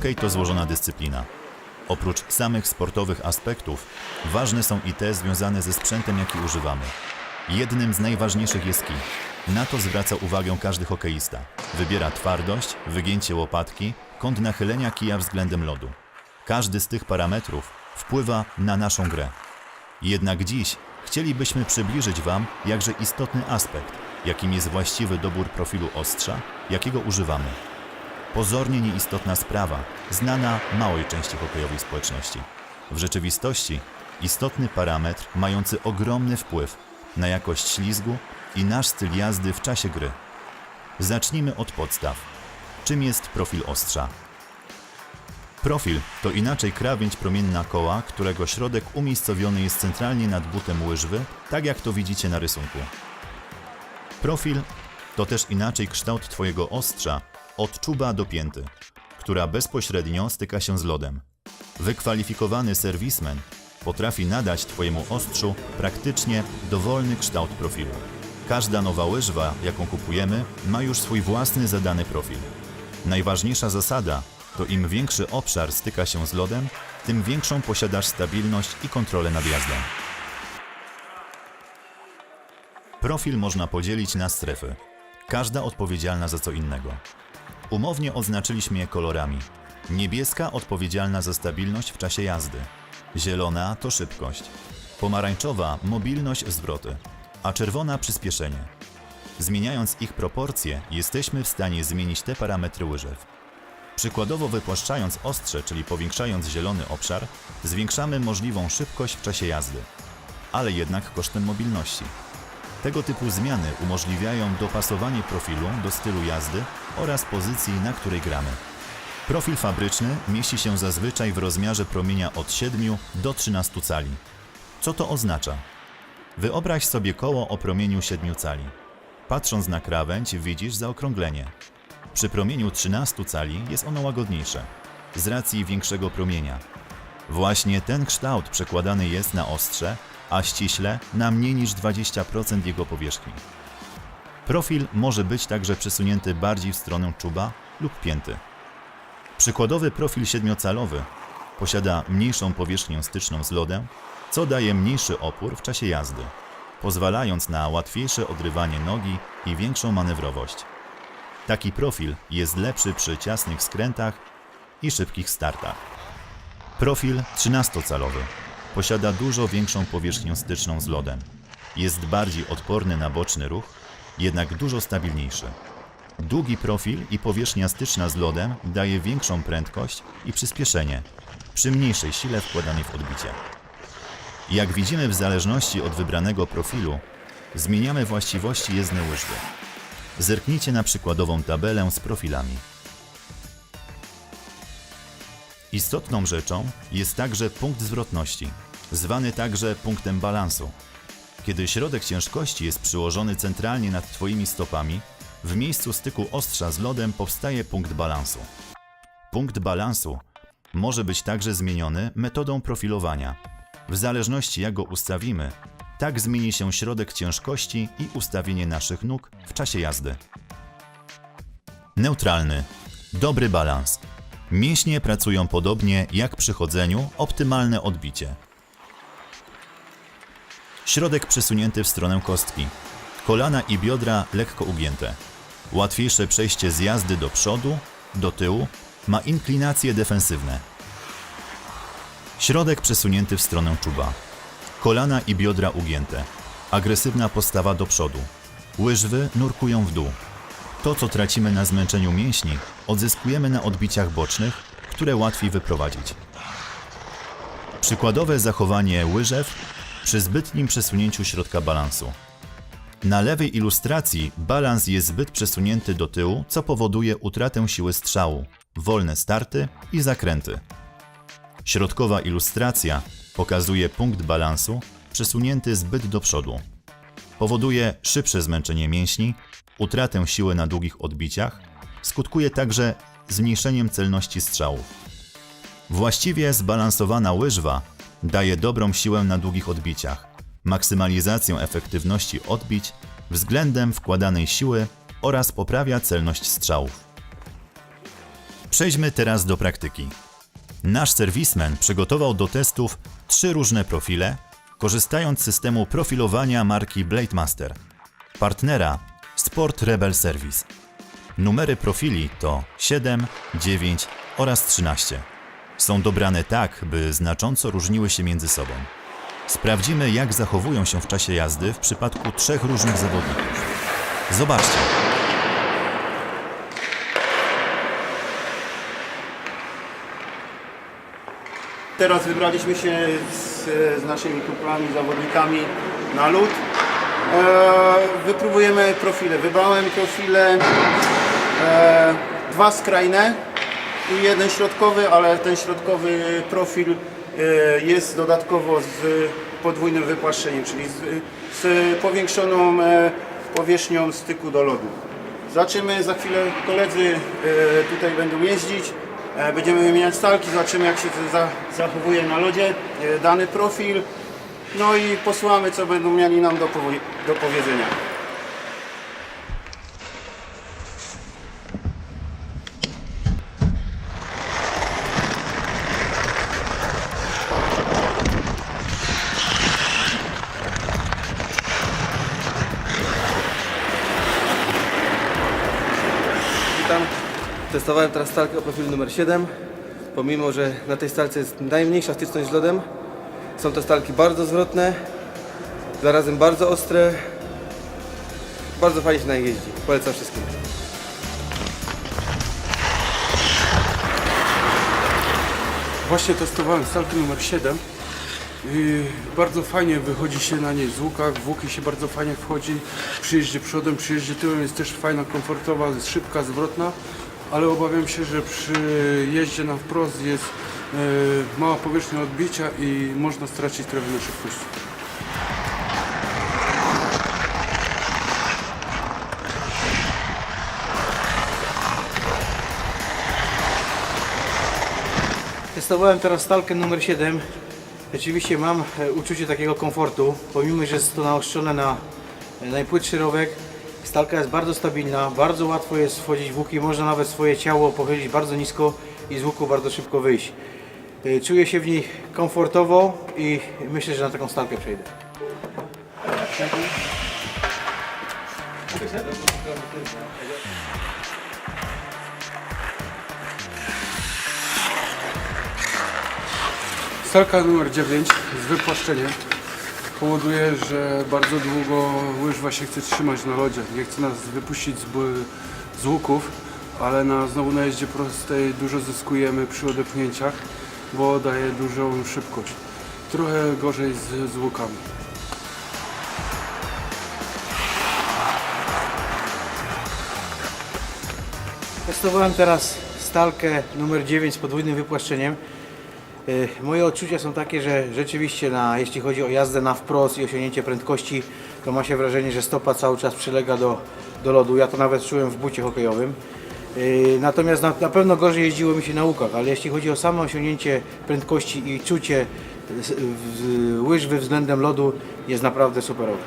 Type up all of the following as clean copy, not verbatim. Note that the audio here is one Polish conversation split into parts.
Hokej to złożona dyscyplina. Oprócz samych sportowych aspektów, ważne są i te związane ze sprzętem, jaki używamy. Jednym z najważniejszych jest kij. Na to zwraca uwagę każdy hokeista. Wybiera twardość, wygięcie łopatki, kąt nachylenia kija względem lodu. Każdy z tych parametrów wpływa na naszą grę. Jednak dziś chcielibyśmy przybliżyć Wam jakże istotny aspekt, jakim jest właściwy dobór profilu ostrza, jakiego używamy. Pozornie nieistotna sprawa, znana małej części hokejowej społeczności. W rzeczywistości istotny parametr mający ogromny wpływ na jakość ślizgu i nasz styl jazdy w czasie gry. Zacznijmy od podstaw. Czym jest profil ostrza? Profil to inaczej krawędź promienna koła, którego środek umiejscowiony jest centralnie nad butem łyżwy, tak jak to widzicie na rysunku. Profil to też inaczej kształt Twojego ostrza od czuba do pięty, która bezpośrednio styka się z lodem. Wykwalifikowany serwismen potrafi nadać Twojemu ostrzu praktycznie dowolny kształt profilu. Każda nowa łyżwa, jaką kupujemy, ma już swój własny zadany profil. Najważniejsza zasada to im większy obszar styka się z lodem, tym większą posiadasz stabilność i kontrolę nad jazdą. Profil można podzielić na strefy, każda odpowiedzialna za co innego. Umownie oznaczyliśmy je kolorami. Niebieska odpowiedzialna za stabilność w czasie jazdy. Zielona to szybkość. Pomarańczowa mobilność zwroty, a czerwona przyspieszenie. Zmieniając ich proporcje, jesteśmy w stanie zmienić te parametry łyżew. Przykładowo wypłaszczając ostrze, czyli powiększając zielony obszar, zwiększamy możliwą szybkość w czasie jazdy, ale jednak kosztem mobilności. Tego typu zmiany umożliwiają dopasowanie profilu do stylu jazdy oraz pozycji, na której gramy. Profil fabryczny mieści się zazwyczaj w rozmiarze promienia od 7 do 13 cali. Co to oznacza? Wyobraź sobie koło o promieniu 7 cali. Patrząc na krawędź widzisz zaokrąglenie. Przy promieniu 13 cali jest ono łagodniejsze, z racji większego promienia. Właśnie ten kształt przekładany jest na ostrze, a ściśle na mniej niż 20% jego powierzchni. Profil może być także przesunięty bardziej w stronę czuba lub pięty. Przykładowy profil 7-calowy posiada mniejszą powierzchnię styczną z lodem, co daje mniejszy opór w czasie jazdy, pozwalając na łatwiejsze odrywanie nogi i większą manewrowość. Taki profil jest lepszy przy ciasnych skrętach i szybkich startach. Profil 13-calowy posiada dużo większą powierzchnię styczną z lodem. Jest bardziej odporny na boczny ruch, jednak dużo stabilniejszy. Długi profil i powierzchnia styczna z lodem daje większą prędkość i przyspieszenie przy mniejszej sile wkładanej w odbicie. Jak widzimy, w zależności od wybranego profilu zmieniamy właściwości jezdne łyżwy. Zerknijcie na przykładową tabelę z profilami. Istotną rzeczą jest także punkt zwrotności, zwany także punktem balansu. Kiedy środek ciężkości jest przyłożony centralnie nad Twoimi stopami, w miejscu styku ostrza z lodem powstaje punkt balansu. Punkt balansu może być także zmieniony metodą profilowania. W zależności jak go ustawimy, tak zmieni się środek ciężkości i ustawienie naszych nóg w czasie jazdy. Neutralny. Dobry balans. Mięśnie pracują podobnie jak przy chodzeniu, optymalne odbicie. Środek przesunięty w stronę kostki. Kolana i biodra lekko ugięte. Łatwiejsze przejście z jazdy do przodu, do tyłu, ma inklinacje defensywne. Środek przesunięty w stronę czuba. Kolana i biodra ugięte. Agresywna postawa do przodu. Łyżwy nurkują w dół. To, co tracimy na zmęczeniu mięśni, odzyskujemy na odbiciach bocznych, które łatwiej wyprowadzić. Przykładowe zachowanie łyżew przy zbytnim przesunięciu środka balansu. Na lewej ilustracji balans jest zbyt przesunięty do tyłu, co powoduje utratę siły strzału, wolne starty i zakręty. Środkowa ilustracja pokazuje punkt balansu przesunięty zbyt do przodu. Powoduje szybsze zmęczenie mięśni, utratę siły na długich odbiciach, skutkuje także zmniejszeniem celności strzałów. Właściwie zbalansowana łyżwa daje dobrą siłę na długich odbiciach, maksymalizację efektywności odbić względem wkładanej siły oraz poprawia celność strzałów. Przejdźmy teraz do praktyki. Nasz serwismen przygotował do testów 3 różne profile, korzystając z systemu profilowania marki Blademaster, partnera Sport Rebel Service. Numery profili to 7, 9 oraz 13. Są dobrane tak, by znacząco różniły się między sobą. Sprawdzimy, jak zachowują się w czasie jazdy w przypadku 3 różnych zawodników. Zobaczcie. Teraz wybraliśmy się z naszymi kumplami, zawodnikami na lód. Wypróbujemy profile. Wybrałem profile 2 skrajne i 1 środkowy, ale ten środkowy profil jest dodatkowo z podwójnym wypłaszczeniem, czyli z powiększoną powierzchnią styku do lodu. Zobaczymy, za chwilę koledzy tutaj będą jeździć. Będziemy wymieniać stalki, zobaczymy, jak się zachowuje na lodzie dany profil. No i posłuchamy, co będą mieli nam do powiedzenia. Witam. Testowałem teraz stalkę o profilu numer 7. Pomimo, że na tej stalce jest najmniejsza styczność z lodem, są to stalki bardzo zwrotne, zarazem bardzo ostre. Bardzo fajnie się na nich jeździ. Polecam wszystkim. Właśnie testowałem stalkę numer 7 i bardzo fajnie wychodzi się na niej z łukach, w łuki się bardzo fajnie wchodzi, przy jeździe przodem, przy jeździe tyłem jest też fajna, komfortowa, jest szybka, zwrotna, ale obawiam się, że przy jeździe na wprost jest mała powierzchnia odbicia i można stracić trochę na szybkości. Testowałem teraz stalkę numer 7. Rzeczywiście mam uczucie takiego komfortu, pomimo że jest to naostrzone na najpłytszy rowek. Stalka jest bardzo stabilna, bardzo łatwo jest wchodzić w łuki, można nawet swoje ciało pochylić bardzo nisko i z łuku bardzo szybko wyjść. Czuję się w niej komfortowo i myślę, że na taką stalkę przejdę. Stalka numer 9 z wypłaszczeniem powoduje, że bardzo długo łyżwa się chce trzymać na lodzie. Nie chce nas wypuścić z łuków, ale znowu na jeździe prostej dużo zyskujemy przy odepchnięciach, bo daje dużą szybkość. Trochę gorzej z łukami. Testowałem teraz stalkę numer 9 z podwójnym wypłaszczeniem. Moje odczucia są takie, że rzeczywiście jeśli chodzi o jazdę na wprost i osiągnięcie prędkości, to ma się wrażenie, że stopa cały czas przylega do lodu. Ja to nawet czułem w bucie hokejowym. Natomiast na pewno gorzej jeździło mi się na łukach, ale jeśli chodzi o samo osiągnięcie prędkości i czucie łyżwy względem lodu, jest naprawdę superowe.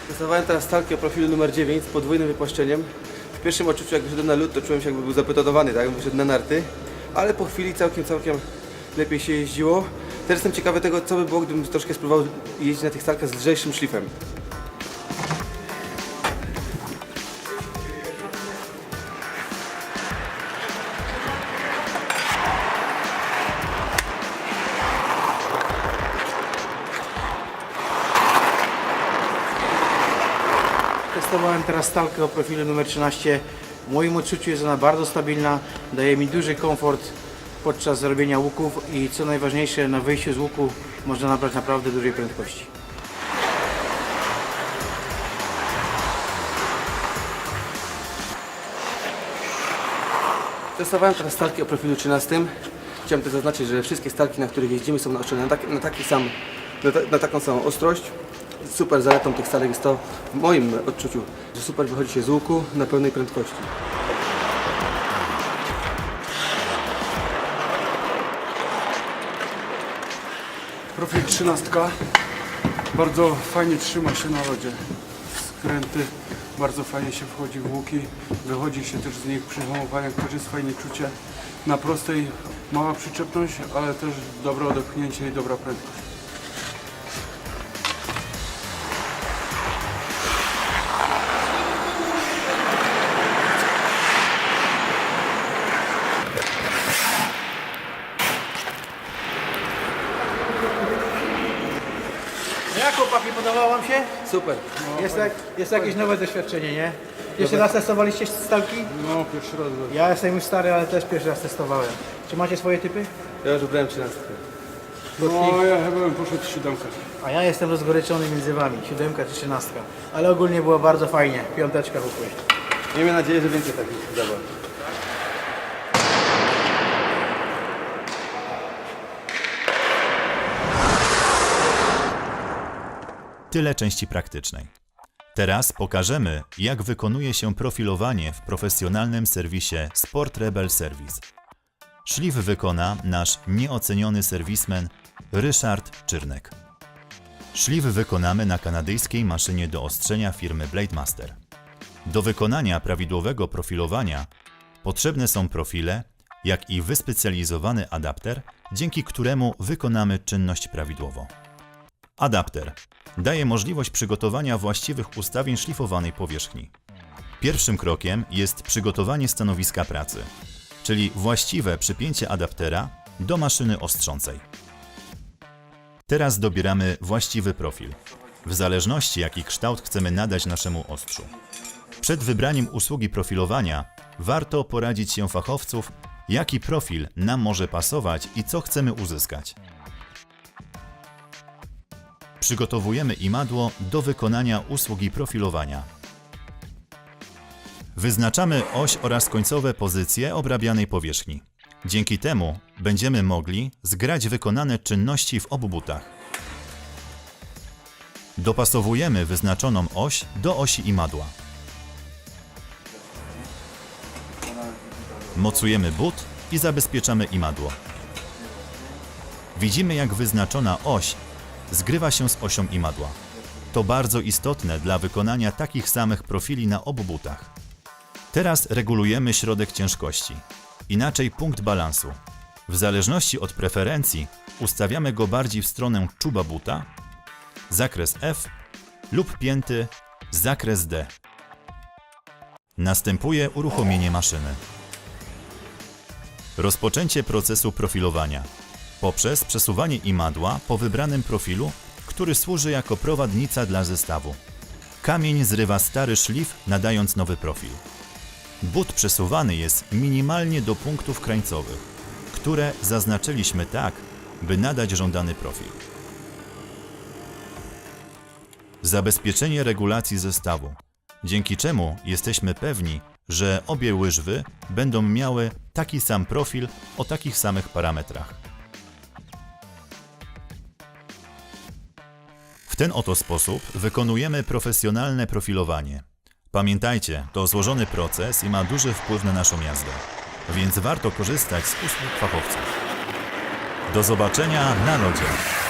Testowałem teraz stalkę o profilu numer 9 z podwójnym wypłaszczeniem. W pierwszym odczuciu, jak wyszedłem na lód, to czułem się, jakby był zabetonowany, tak jakby wyszedł na narty. Ale po chwili całkiem lepiej się jeździło. Teraz jestem ciekawy tego, co by było, gdybym troszkę spróbował jeździć na tych stalkach z lżejszym szlifem. Testowałem teraz stalkę o profilu numer 13. W moim odczuciu jest ona bardzo stabilna, daje mi duży komfort podczas robienia łuków i co najważniejsze, na wyjściu z łuku można nabrać naprawdę dużej prędkości. Testowałem teraz stalki o profilu 13. Chciałem też zaznaczyć, że wszystkie stalki, na których jeździmy, są naoczone na taką samą ostrość. Super zaletą tych stalek jest to, w moim odczuciu, że super wychodzi się z łuku na pełnej prędkości. Profil 13. Bardzo fajnie trzyma się na lodzie. Skręty, bardzo fajnie się wchodzi w łuki. Wychodzi się też z nich przy hamowaniach, też jest fajne czucie. Na prostej mała przyczepność, ale też dobre odepchnięcie i dobra prędkość. Jak chłopaki, podobało wam się? Super. Jest jakieś nowe doświadczenie, nie? Jeszcze raz testowaliście stalki? No, pierwszy raz. Ja jestem już stary, ale też pierwszy raz testowałem. Czy macie swoje typy? Ja już wybrałem 13. No, ja chyba bym poszedł 7. A ja jestem rozgoryczony między wami, 7 czy 13. Ale ogólnie było bardzo fajnie, 5 hukły. Miejmy nadzieję, że więcej takich zabaw. Tyle części praktycznej. Teraz pokażemy, jak wykonuje się profilowanie w profesjonalnym serwisie Sport Rebel Service. Szlif wykona nasz nieoceniony serwismen Ryszard Czyrnek. Szlif wykonamy na kanadyjskiej maszynie do ostrzenia firmy Blademaster. Do wykonania prawidłowego profilowania potrzebne są profile, jak i wyspecjalizowany adapter, dzięki któremu wykonamy czynność prawidłowo. Adapter daje możliwość przygotowania właściwych ustawień szlifowanej powierzchni. Pierwszym krokiem jest przygotowanie stanowiska pracy, czyli właściwe przypięcie adaptera do maszyny ostrzącej. Teraz dobieramy właściwy profil, w zależności jaki kształt chcemy nadać naszemu ostrzu. Przed wybraniem usługi profilowania warto poradzić się fachowców, jaki profil nam może pasować i co chcemy uzyskać. Przygotowujemy imadło do wykonania usługi profilowania. Wyznaczamy oś oraz końcowe pozycje obrabianej powierzchni. Dzięki temu będziemy mogli zgrać wykonane czynności w obu butach. Dopasowujemy wyznaczoną oś do osi imadła. Mocujemy but i zabezpieczamy imadło. Widzimy, jak wyznaczona oś zgrywa się z osią imadła. To bardzo istotne dla wykonania takich samych profili na obu butach. Teraz regulujemy środek ciężkości, inaczej punkt balansu. W zależności od preferencji ustawiamy go bardziej w stronę czuba buta, zakres F lub pięty, zakres D. Następuje uruchomienie maszyny. Rozpoczęcie procesu profilowania poprzez przesuwanie imadła po wybranym profilu, który służy jako prowadnica dla zestawu. Kamień zrywa stary szlif, nadając nowy profil. But przesuwany jest minimalnie do punktów krańcowych, które zaznaczyliśmy tak, by nadać żądany profil. Zabezpieczenie regulacji zestawu, dzięki czemu jesteśmy pewni, że obie łyżwy będą miały taki sam profil o takich samych parametrach. W ten oto sposób wykonujemy profesjonalne profilowanie. Pamiętajcie, to złożony proces i ma duży wpływ na naszą jazdę, więc warto korzystać z usług fachowców. Do zobaczenia na lodzie!